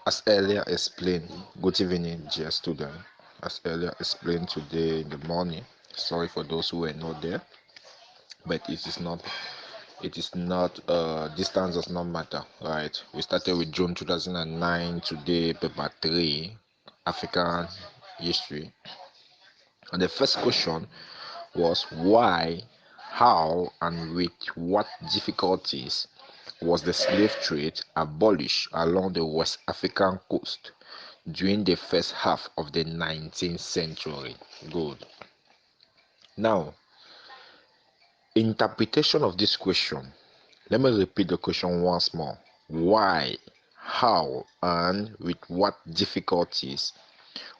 As earlier explained, good evening, dear student. As earlier explained today in the morning, sorry for those who were not there, but it is not distance does not matter, right? We started with June 2009, today paper 3, African history. And the first question was why, how, and with what difficulties was the slave trade abolished along the West African coast during the first half of the 19th century? Good. Now, interpretation of this question. Let me repeat the question once more. Why, how, and with what difficulties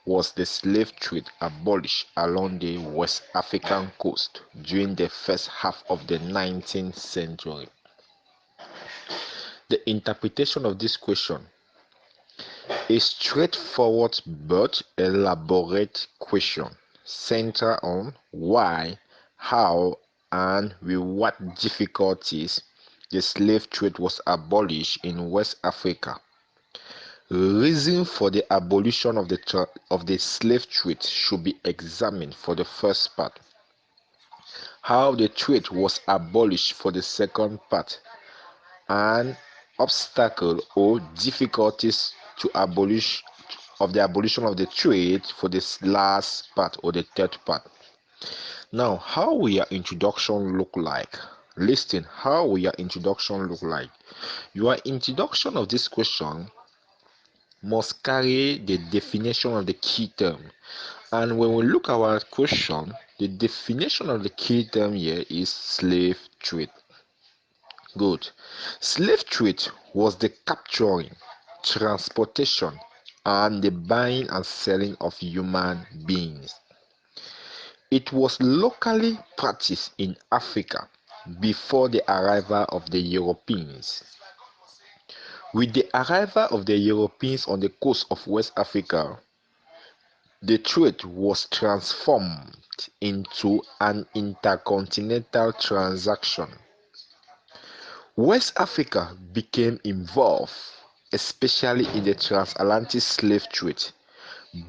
was the slave trade abolished along the West African coast during the first half of the 19th century? The interpretation of this question: a straightforward but elaborate question centered on why, how, and with what difficulties the slave trade was abolished in West Africa. Reason for the abolition of the slave trade should be examined for the first part. How the trade was abolished for the second part, and obstacle or difficulties to the abolition of the trade for this last part or the third part. Now, how will your introduction look like? Listen, how will your introduction look like? Your introduction of this question must carry the definition of the key term. And when we look at our question, the definition of the key term here is slave trade. Good. Slave trade was the capturing, transportation, and the buying and selling of human beings. It was locally practiced in Africa before the arrival of the Europeans. With the arrival of the Europeans on the coast of West Africa, the trade was transformed into an intercontinental transaction. West Africa became involved, especially in the transatlantic slave trade,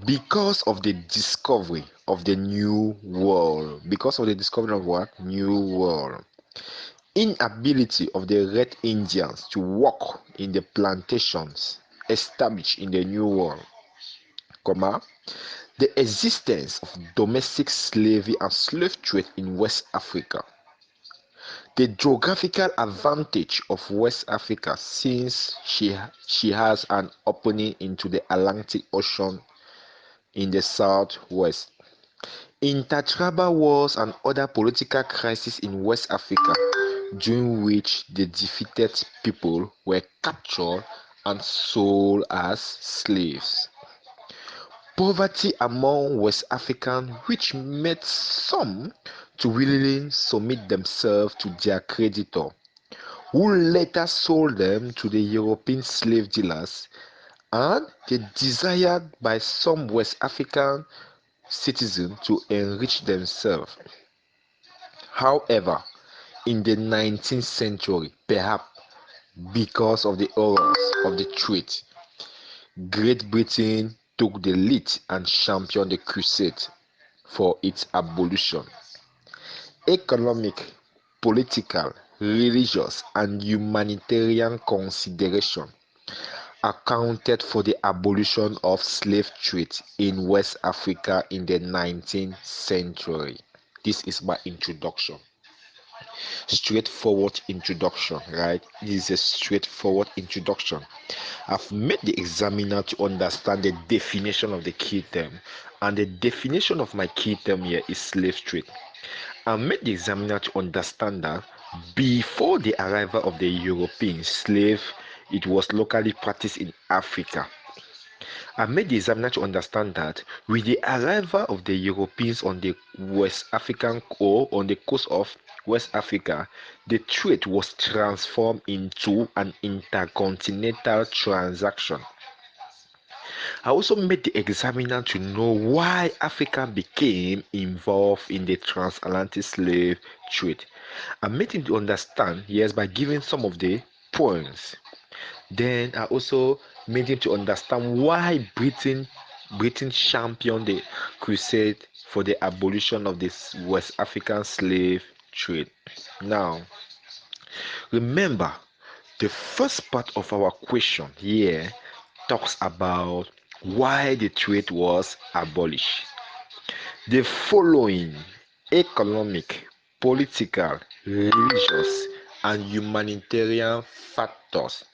because of the discovery of the New World. Because of the discovery of what? New World. Inability of the Red Indians to work in the plantations established in the New World, the existence of domestic slavery and slave trade in West Africa. The geographical advantage of West Africa, since she has an opening into the Atlantic Ocean in the southwest. Intertribal wars and other political crises in West Africa, during which the defeated people were captured and sold as slaves. Poverty among West Africans, which made some to willingly submit themselves to their creditor, who later sold them to the European slave dealers, and the desire by some West African citizens to enrich themselves. However, in the 19th century, perhaps because of the horrors of the trade, Great Britain took the lead and championed the crusade for its abolition. Economic, political, religious, and humanitarian considerations accounted for the abolition of slave trade in West Africa in the 19th century. This is my introduction. Straightforward introduction, right? This is a straightforward introduction. I've made the examiner to understand the definition of the key term, and the definition of my key term here is slave trade. I made the examiner to understand that before the arrival of the European slave, it was locally practiced in Africa. I made the examiner to understand that with the arrival of the Europeans on the West African or on the coast of West Africa, the trade was transformed into an intercontinental transaction. I also made the examiner to know why Africa became involved in the transatlantic slave trade. I made him to understand, yes, by giving some of the points. Then I also made him to understand why Britain championed the crusade for the abolition of this West African slave trade. Now, remember, the first part of our question here talks about why the trade was abolished. The following economic, political, religious, and humanitarian factors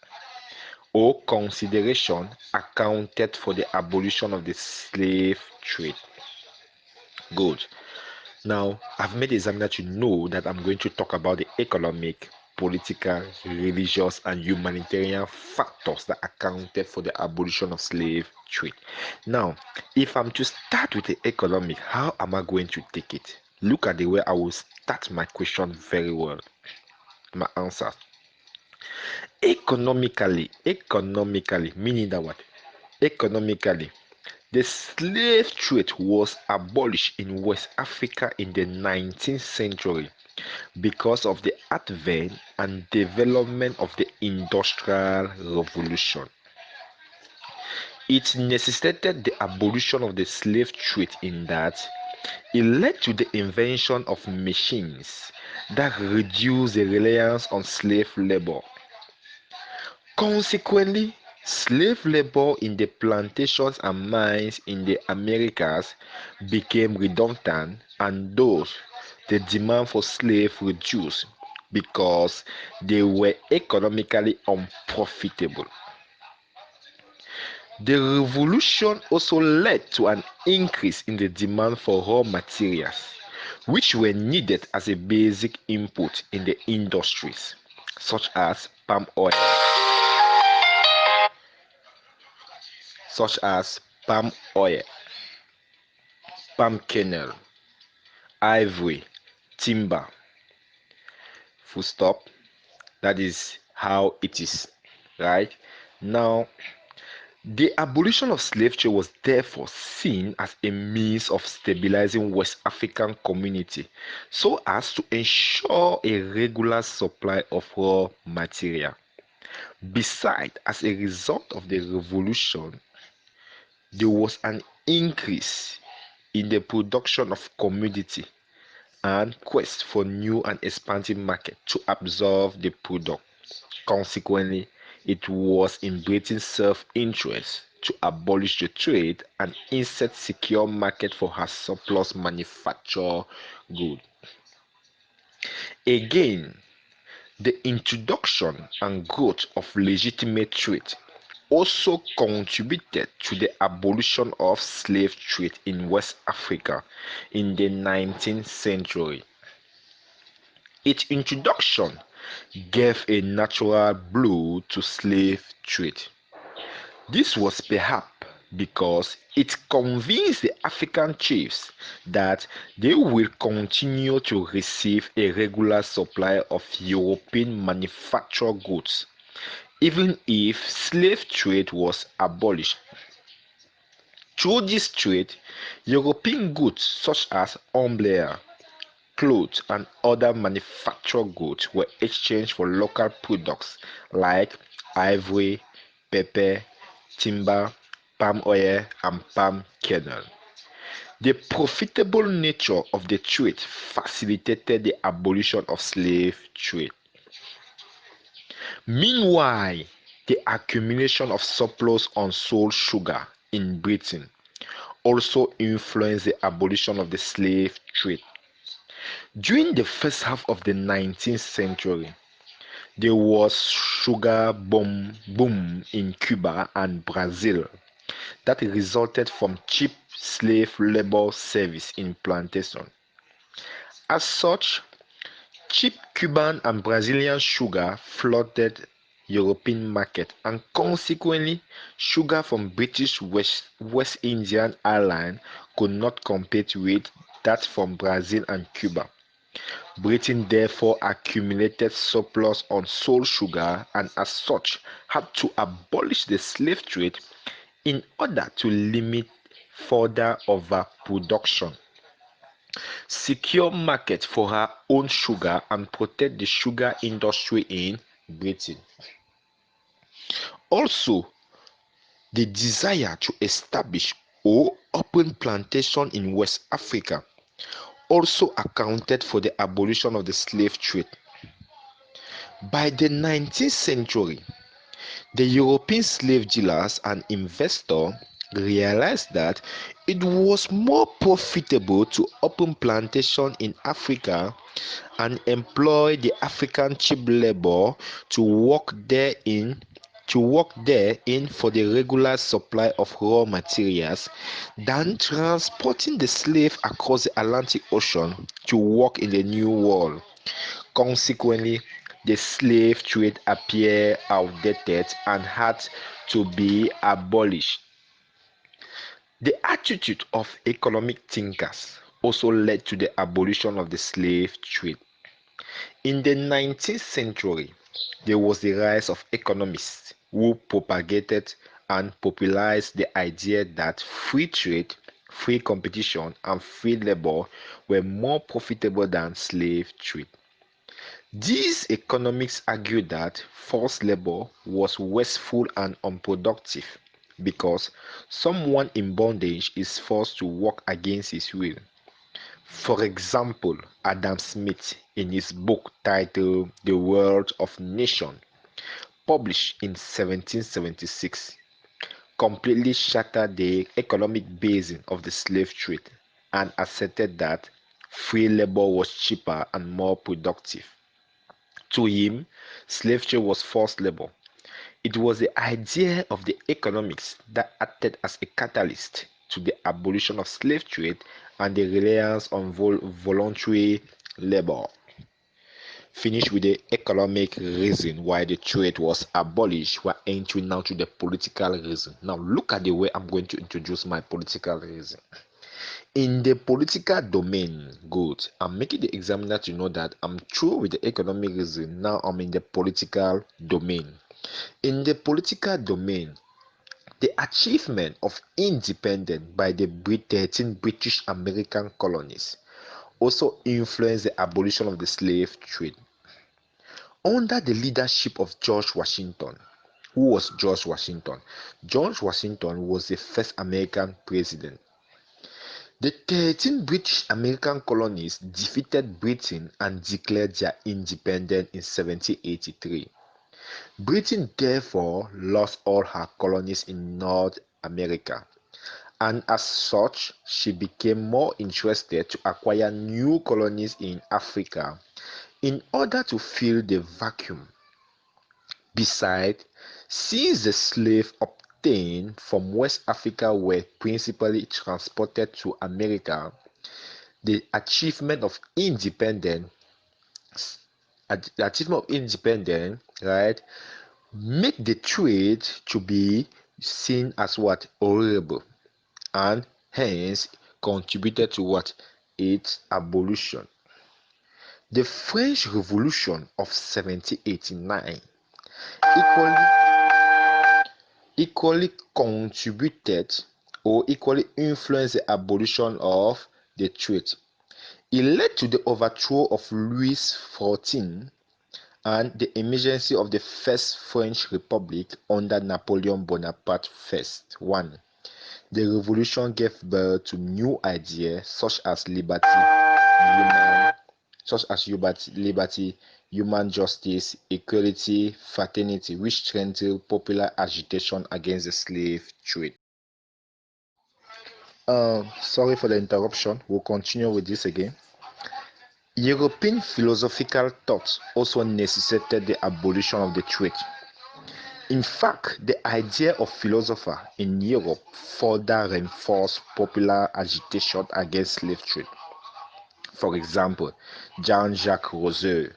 or consideration accounted for the abolition of the slave trade. Good. Now, I've made the examiner to know that I'm going to talk about the economic, political, religious, and humanitarian factors that accounted for the abolition of slave trade. Now, if I'm to start with the economic, how am I going to take it? Look at the way I will start my question very well. My answer. Economically, meaning that what? Economically, the slave trade was abolished in West Africa in the 19th century because of the advent and development of the Industrial Revolution. It necessitated the abolition of the slave trade in that it led to the invention of machines that reduced the reliance on slave labor. Consequently, slave labor in the plantations and mines in the Americas became redundant, and thus the demand for slaves reduced because they were economically unprofitable. The revolution also led to an increase in the demand for raw materials, which were needed as a basic input in the industries, such as palm oil. such as palm oil, palm kernel, ivory, timber. Full stop. That is how it is, right? Now, the abolition of slave trade was therefore seen as a means of stabilizing West African community so as to ensure a regular supply of raw material. Besides, as a result of the revolution, there was an increase in the production of commodity and quest for new and expanding market to absorb the product. Consequently, it was in Britain's self-interest to abolish the trade and instead secure market for her surplus manufactured goods. Again, the introduction and growth of legitimate trade also contributed to the abolition of slave trade in West Africa in the 19th century. Its introduction gave a natural blow to slave trade. This was perhaps because it convinced the African chiefs that they will continue to receive a regular supply of European manufactured goods, even if slave trade was abolished. Through this trade, European goods such as umbrella, clothes, and other manufactured goods were exchanged for local products like ivory, pepper, timber, palm oil, and palm kernel. The profitable nature of the trade facilitated the abolition of slave trade. Meanwhile, the accumulation of surplus unsold sugar in Britain also influenced the abolition of the slave trade. During the first half of the 19th century, there was sugar boom in Cuba and Brazil that resulted from cheap slave labor service in plantation. As such, cheap Cuban and Brazilian sugar flooded European market, and consequently sugar from British West Indian Islands could not compete with that from Brazil and Cuba. Britain therefore accumulated surplus unsold sugar and as such had to abolish the slave trade in order to limit further overproduction, secure market for her own sugar, and protect the sugar industry in Britain. Also, the desire to establish or open plantation in West Africa also accounted for the abolition of the slave trade. By the 19th century, the European slave dealers and investors realized that it was more profitable to open plantations in Africa and employ the African cheap labor to work there in for the regular supply of raw materials than transporting the slave across the Atlantic Ocean to work in the New World. Consequently, the slave trade appeared outdated and had to be abolished. The attitude of economic thinkers also led to the abolition of the slave trade. In the 19th century, there was the rise of economists who propagated and popularized the idea that free trade, free competition, and free labor were more profitable than slave trade. These economists argued that forced labor was wasteful and unproductive because someone in bondage is forced to work against his will. For example, Adam Smith, in his book titled The World of Nations, published in 1776, completely shattered the economic basis of the slave trade and asserted that free labor was cheaper and more productive. To him, slave trade was forced labor. It was the idea of the economics that acted as a catalyst to the abolition of slave trade and the reliance on voluntary labor. Finish with the economic reason why the trade was abolished. We're entering now to the political reason. Now look at the way I'm going to introduce my political reason. In the political domain, good. I'm making the examiner to know that I'm through with the economic reason. Now I'm in the political domain. In the political domain, the achievement of independence by the 13 British American colonies also influenced the abolition of the slave trade. Under the leadership of George Washington, who was George Washington? George Washington was the first American president. The 13 British American colonies defeated Britain and declared their independence in 1783. Britain therefore lost all her colonies in North America, and as such, she became more interested to acquire new colonies in Africa in order to fill the vacuum. Besides, since the slaves obtained from West Africa were principally transported to America, the achievement of independence, right, make the trade to be seen as what horrible, and hence contributed to what its abolition. The French Revolution of 1789 equally contributed or equally influenced the abolition of the trade. It led to the overthrow of Louis XIV and the emergence of the First French Republic under Napoleon Bonaparte. One, the revolution gave birth to new ideas such as liberty, human justice, equality, fraternity, which strengthened popular agitation against the slave trade. Sorry for the interruption. We'll continue with this again. European philosophical thought also necessitated the abolition of the trade. In fact, the idea of philosopher in Europe further reinforced popular agitation against slave trade. For example, Jean-Jacques Rousseau,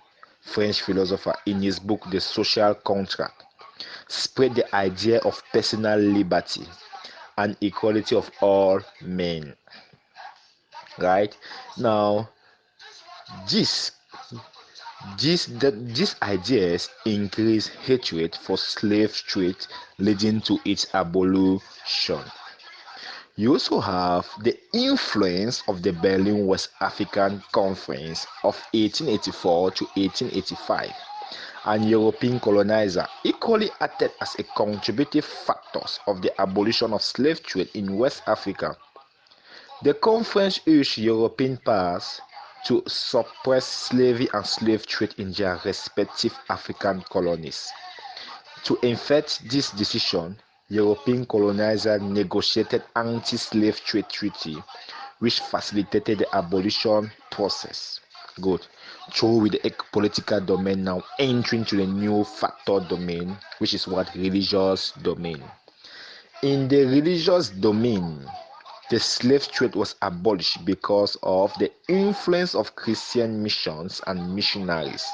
French philosopher, in his book The Social Contract, spread the idea of personal liberty and equality of all men. Right now, these ideas increase hatred for slave trade, leading to its abolition. You also have the influence of the Berlin West African Conference of 1884 to 1885 and European colonizer equally acted as a contributing factors of the abolition of slave trade in West Africa. The conference urged European powers to suppress slavery and slave trade in their respective African colonies. To effect this decision, European colonizers negotiated anti-slave trade treaty, which facilitated the abolition process. Good. So with the political domain now entering to the new factor domain, which is what religious domain. In the religious domain, the slave trade was abolished because of the influence of Christian missions and missionaries.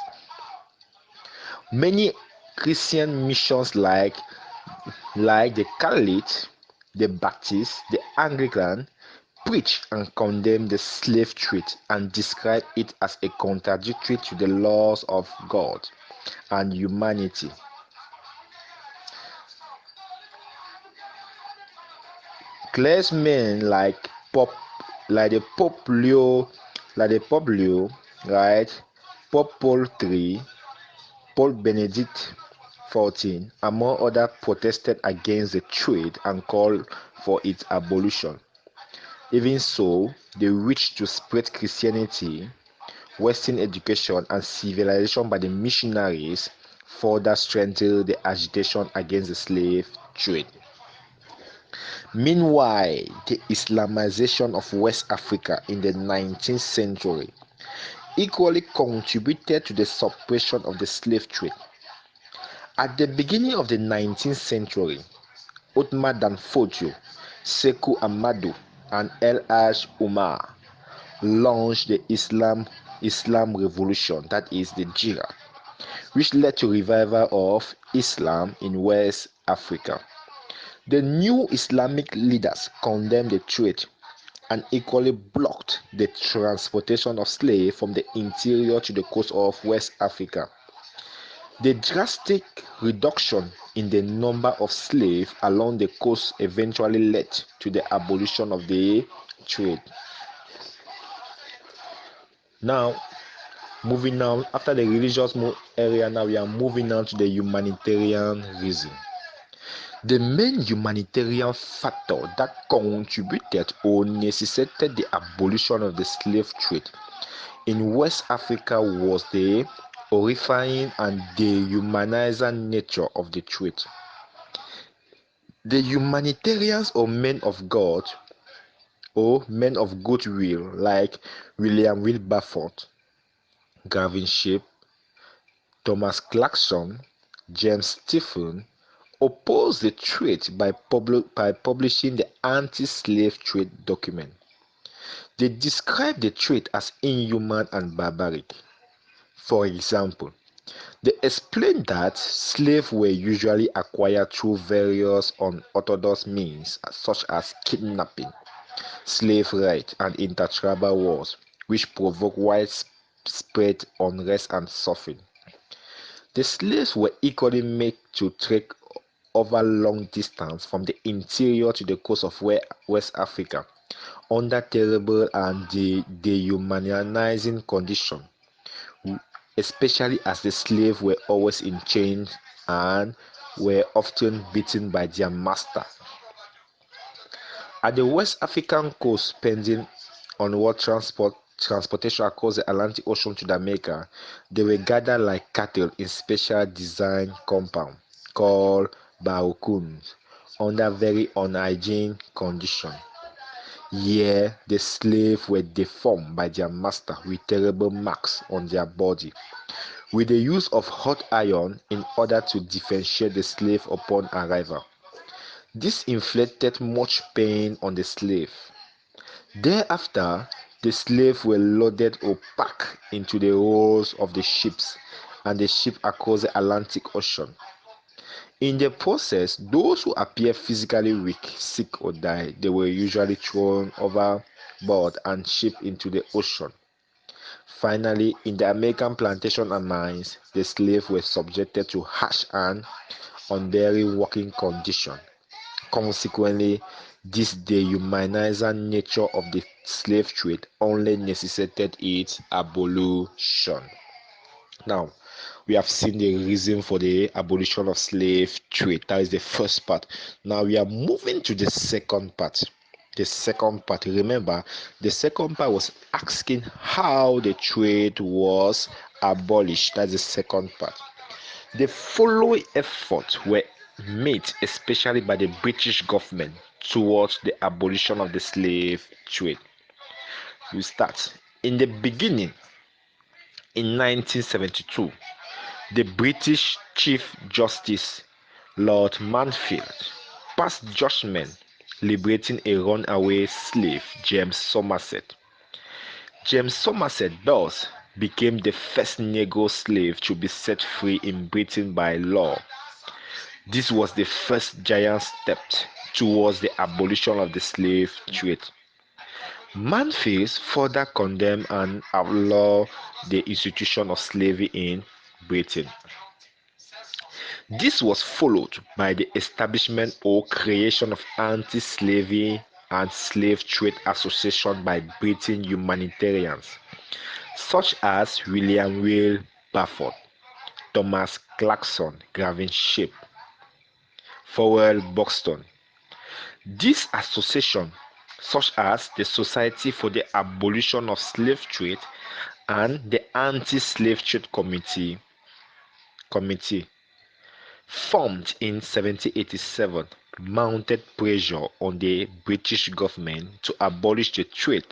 Many Christian missions like the Catholic, the Baptist, the Anglican, preach and condemn the slave trade and describe it as a contradictory to the laws of God and humanity. Clergymen like the Pope Leo, right? Pope Paul III, Pope Benedict XIV, among others, protested against the trade and called for its abolition. Even so, the wish to spread Christianity, Western education, and civilization by the missionaries further strengthened the agitation against the slave trade. Meanwhile, the Islamization of West Africa in the 19th century equally contributed to the suppression of the slave trade. At the beginning of the 19th century, Othman Dan Fodio, Sekou Ahmadu, and El Haj Umar launched the Islam Revolution, that is the Jihad, which led to revival of Islam in West Africa. The new Islamic leaders condemned the trade and equally blocked the transportation of slaves from the interior to the coast of West Africa. The drastic reduction in the number of slaves along the coast eventually led to the abolition of the trade. Now, moving now, after the religious area, now we are moving on to the humanitarian reason. The main humanitarian factor that contributed or necessitated the abolition of the slave trade in West Africa was the horrifying and dehumanizing nature of the trade. The humanitarians or men of God or men of goodwill like William Wilberforce, Gavin Shape, Thomas Clarkson, James Stephen opposed the trade by publishing the anti-slave trade document. They described the trade as inhuman and barbaric. For example, they explained that slaves were usually acquired through various unorthodox means such as kidnapping, slave raids, and intertribal wars, which provoked widespread unrest and suffering. The slaves were equally made to trek over long distance from the interior to the coast of West Africa under terrible and dehumanizing conditions, especially as the slaves were always in chains and were often beaten by their master. At the West African coast, pending onward transportation across the Atlantic Ocean to Jamaica, they were gathered like cattle in special design compound called barracoons under very unhygienic conditions. Here, the slaves were deformed by their master with terrible marks on their body, with the use of hot iron in order to differentiate the slave upon arrival. This inflicted much pain on the slave. Thereafter, the slaves were loaded or packed into the hulls of the ships and the ship across the Atlantic Ocean. In the process, those who appeared physically weak, sick, or died, they were usually thrown overboard and shipped into the ocean. Finally, in the American plantation and mines, the slaves were subjected to harsh and unbearable working conditions. Consequently, this dehumanizing nature of the slave trade only necessitated its abolition. Now, We have seen the reason for the abolition of slave trade. That is the first part. Now we are moving to the second part. The second part, remember, the second part was asking how the trade was abolished. That's the second part. The following efforts were made, especially by the British government, towards the abolition of the slave trade. We start. In the beginning, in 1972, the British Chief Justice Lord Mansfield passed judgment liberating a runaway slave, James Somerset. James Somerset thus became the first Negro slave to be set free in Britain by law. This was the first giant step towards the abolition of the slave trade. Mansfield further condemned and outlawed the institution of slavery in Britain. This was followed by the establishment or creation of anti-slavery and slave trade associations by British humanitarians such as William Wilberforce, Thomas Clarkson, Gavin Shape, Fowell Buxton. These associations, such as the Society for the Abolition of Slave Trade and the Anti-Slave Trade Committee, formed in 1787, mounted pressure on the British government to abolish the trade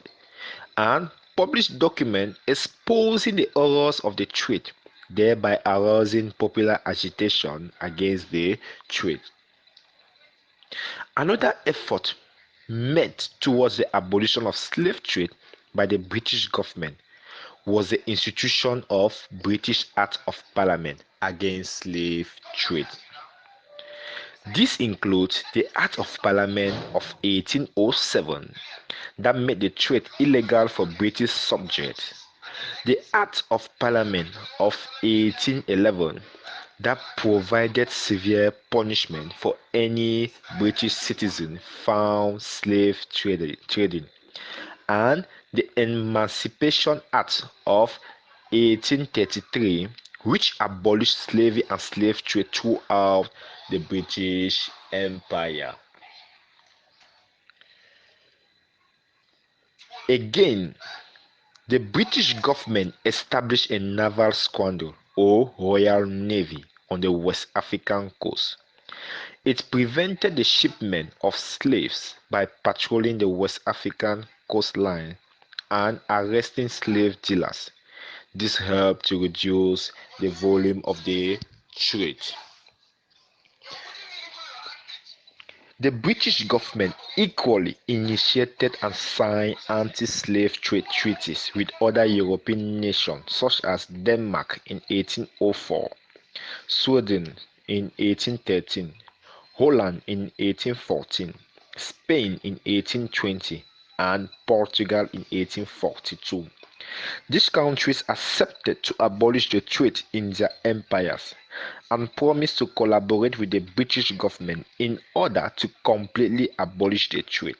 and published documents exposing the horrors of the trade, thereby arousing popular agitation against the trade. Another effort made towards the abolition of slave trade by the British government was the institution of British Act of Parliament against slave trade. This includes the Act of Parliament of 1807 that made the trade illegal for British subjects, the Act of Parliament of 1811 that provided severe punishment for any British citizen found slave trading, and the Emancipation Act of 1833, which abolished slavery and slave trade throughout the British Empire. Again, the British government established a naval squadron or Royal Navy on the West African coast. It prevented the shipment of slaves by patrolling the West African coastline and arresting slave dealers. This helped to reduce the volume of the trade. The British government equally initiated and signed anti-slave trade treaties with other European nations such as Denmark in 1804, Sweden in 1813, Holland in 1814, Spain in 1820, and Portugal in 1842. These countries accepted to abolish the trade in their empires and promised to collaborate with the British government in order to completely abolish the trade.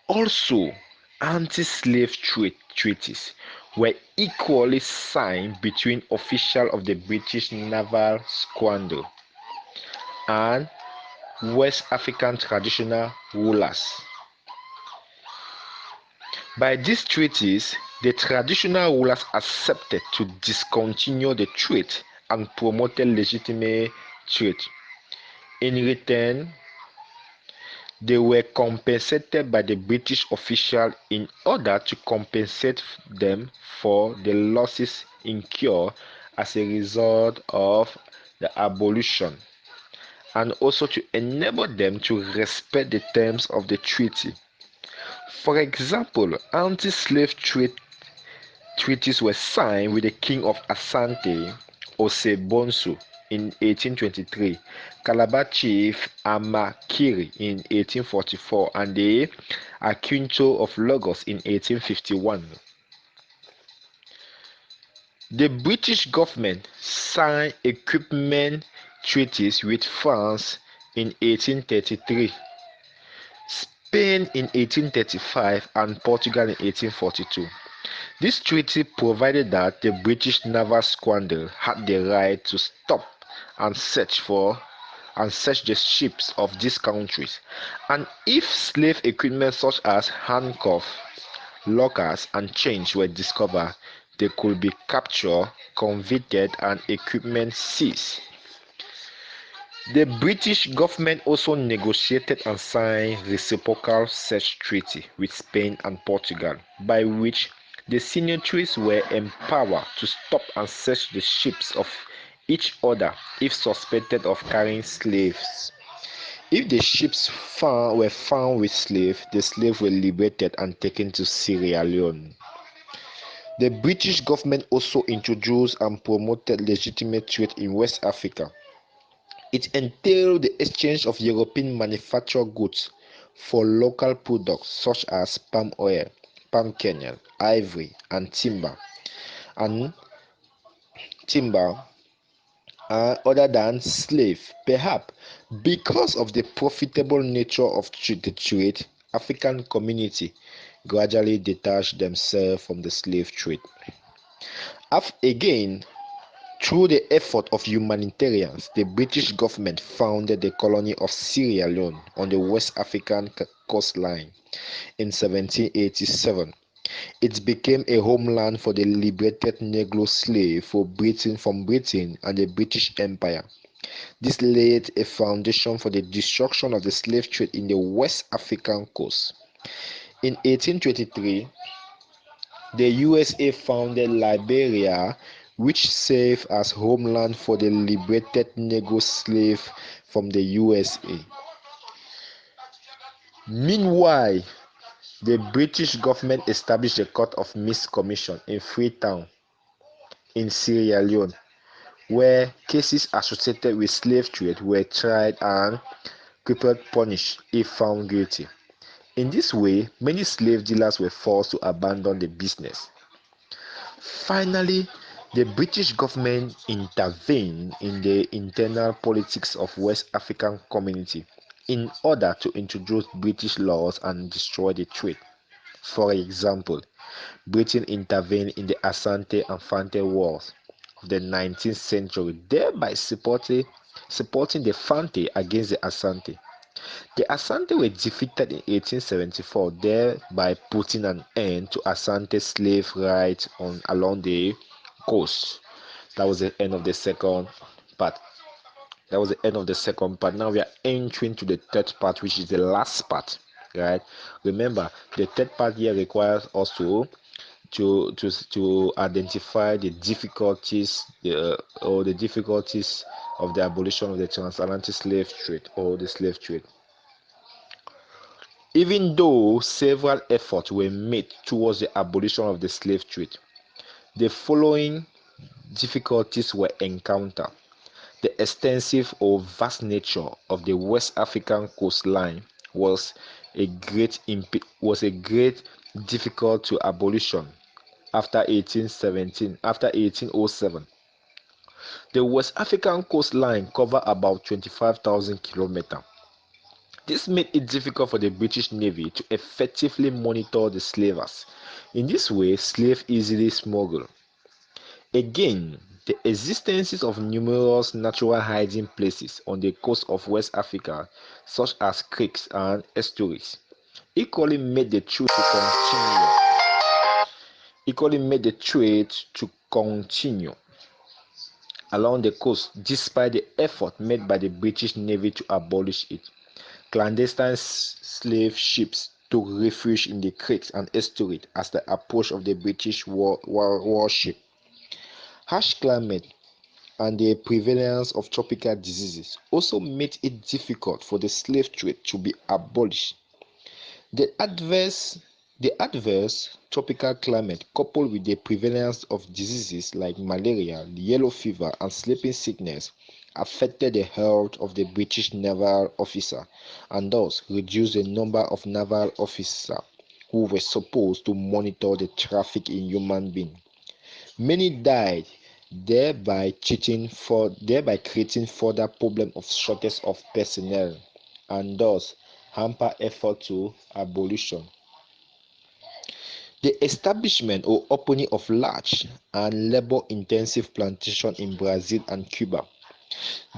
Also, anti-slave trade treaties were equally signed between officials of the British Naval Squadron and West African traditional rulers. By these treaties, the traditional rulers accepted to discontinue the trade and promoted legitimate trade. In return, they were compensated by the British officials in order to compensate them for the losses incurred as a result of the abolition, and also to enable them to respect the terms of the treaty. For example, anti-slave trade treaties were signed with the King of Asante, Osei-Bonsu, in 1823, Calabar Chief Amakiri in 1844, and the Akinto of Lagos in 1851. The British government signed equipment treaties with France in 1833, Spain in 1835, and Portugal in 1842. This treaty provided that the British naval squadron had the right to stop and search the ships of these countries, and if slave equipment such as handcuffs, lockers, and chains were discovered, they could be captured, convicted, and equipment seized. The British government also negotiated and signed reciprocal search treaty with Spain and Portugal, by which the signatories were empowered to stop and search the ships of each other if suspected of carrying slaves. If the ships were found with slaves, the slaves were liberated and taken to Sierra Leone. The British government also introduced and promoted legitimate trade in West Africa. It entailed the exchange of European manufactured goods for local products such as palm oil, palm kernel, ivory, and and timber other than slave. Perhaps because of the profitable nature of the trade, African community gradually detached themselves from the slave trade. Again, through the effort of humanitarians, the British government founded the colony of Sierra Leone on the West African coastline in 1787. It became a homeland for the liberated Negro slaves from Britain and the British Empire. This laid a foundation for the destruction of the slave trade in the West African coast. In 1823, the USA founded Liberia, which served as homeland for the liberated Negro slaves from the USA. Meanwhile, the British government established a Court of Mixed Commission in Freetown, in Sierra Leone, where cases associated with slave trade were tried and people punished if found guilty. In this way, many slave dealers were forced to abandon the business. Finally, the British government intervened in the internal politics of West African community in order to introduce British laws and destroy the trade. For example, Britain intervened in the Asante and Fante Wars of the 19th century, thereby supporting the Fante against the Asante. The Asante were defeated in 1874, thereby putting an end to Asante slave rights along the coast. That was the end of the second part. Now we are entering to the third part, which is the last part. Right? Remember, the third part here requires us to identify the difficulties of the abolition of the transatlantic slave trade or the slave trade. Even though several efforts were made towards the abolition of the slave trade, the following difficulties were encountered. The extensive or vast nature of the West African coastline was a great difficult to abolition after 1807. The West African coastline covered about 25,000 kilometers. This made it difficult for the British Navy to effectively monitor the slavers. In this way, slaves easily smuggled. Again, the existence of numerous natural hiding places on the coast of West Africa, such as creeks and estuaries, equally made the trade to continue along the coast despite the effort made by the British Navy to abolish it. Clandestine slave ships took refuge in the creeks and estuaries as the approach of the British warship. Harsh climate and the prevalence of tropical diseases also made it difficult for the slave trade to be abolished. The adverse tropical climate, coupled with the prevalence of diseases like malaria, yellow fever, and sleeping sickness, affected the health of the British naval officer and thus reduced the number of naval officers who were supposed to monitor the traffic in human beings. Many died, thereby creating further problem of shortage of personnel and thus hamper effort to abolition. The establishment or opening of large and labor-intensive plantations in Brazil and Cuba.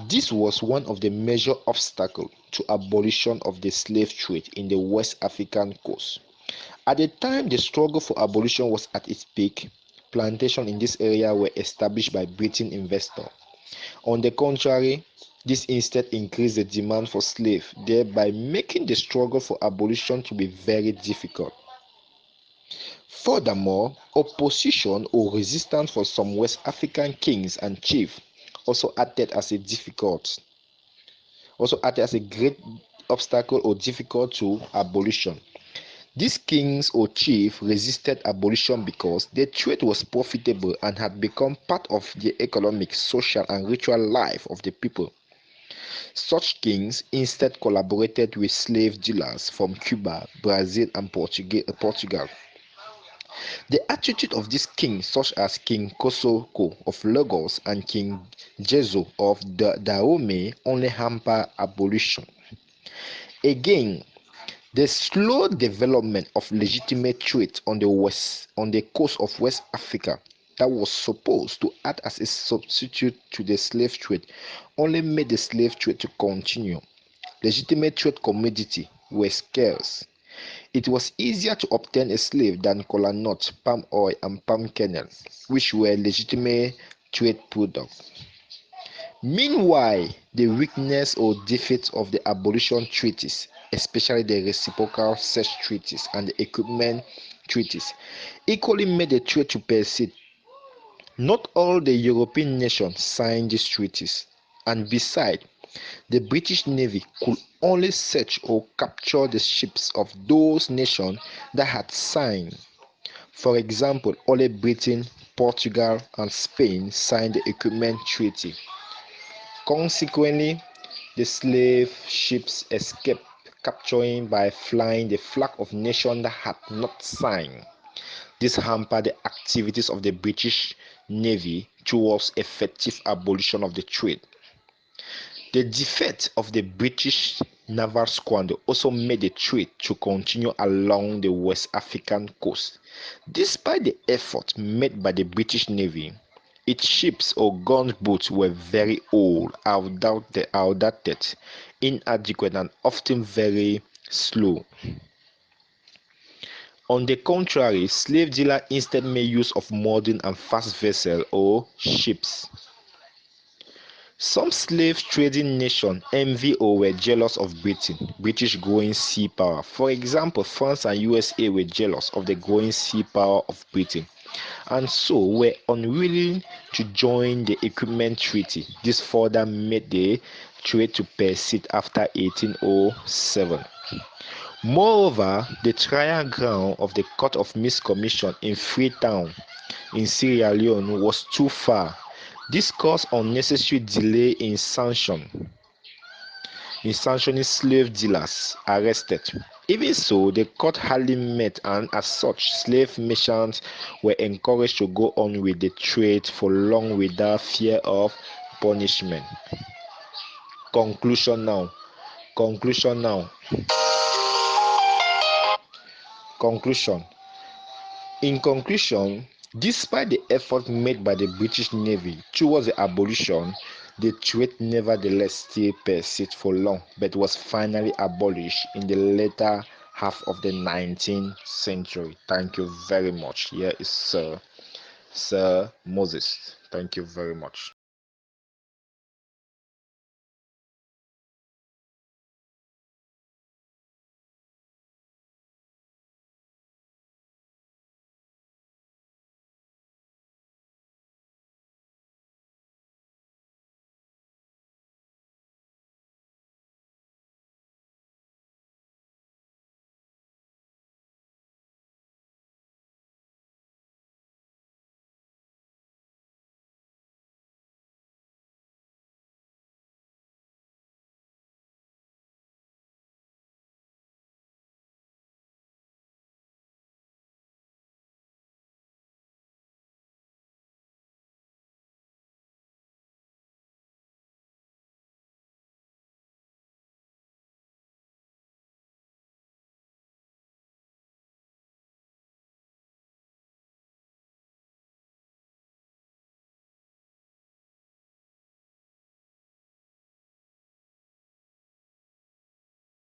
This was one of the major obstacles to abolition of the slave trade in the West African coast. At the time the struggle for abolition was at its peak, plantations in this area were established by British investors. On the contrary, this instead increased the demand for slaves, thereby making the struggle for abolition to be very difficult. Furthermore, opposition or resistance from some West African kings and chiefs also acted as a great obstacle or difficult to abolition. These kings or chiefs resisted abolition because their trade was profitable and had become part of the economic, social, and ritual life of the people. Such kings instead collaborated with slave dealers from Cuba, Brazil, and Portugal. The attitude of these kings, such as King Kosoko of Lagos and King Jezo of Dahomey, only hampered abolition. Again, the slow development of legitimate trade on the coast of West Africa that was supposed to act as a substitute to the slave trade only made the slave trade to continue. Legitimate trade commodities were scarce. It was easier to obtain a slave than kola nut, palm oil, and palm kernel, which were legitimate trade products. Meanwhile, the weakness or defeat of the abolition treaties, especially the reciprocal search treaties and the equipment treaties, equally made the trade to persist. Not all the European nations signed these treaties, and besides, the British Navy could only search or capture the ships of those nations that had signed. For example, only Britain, Portugal, and Spain signed the Equipment Treaty. Consequently, the slave ships escaped capturing by flying the flag of nations that had not signed. This hampered the activities of the British Navy towards effective abolition of the trade. The defeat of the British naval squadron also made the trade to continue along the West African coast. Despite the effort made by the British Navy, its ships or gunboats were very old, outdated, inadequate, and often very slow. On the contrary, slave dealers instead made use of modern and fast vessels or ships. Some slave trading nations envied or were jealous of British growing sea power. For example, France and USA were jealous of the growing sea power of Britain, and so were unwilling to join the Equipment Treaty. This further made the trade to persist after 1807. Moreover, the trial ground of the Court of Mixed Commission in Freetown in Sierra Leone was too far. This caused unnecessary delay in sanctioning slave dealers arrested. Even so, the court hardly met, and as such, slave merchants were encouraged to go on with the trade for long without fear of punishment. Conclusion now. In conclusion, despite the effort made by the British Navy towards the abolition, the trade nevertheless still persisted for long, but was finally abolished in the later half of the 19th century. Thank you very much. Here is Sir Moses. Thank you very much.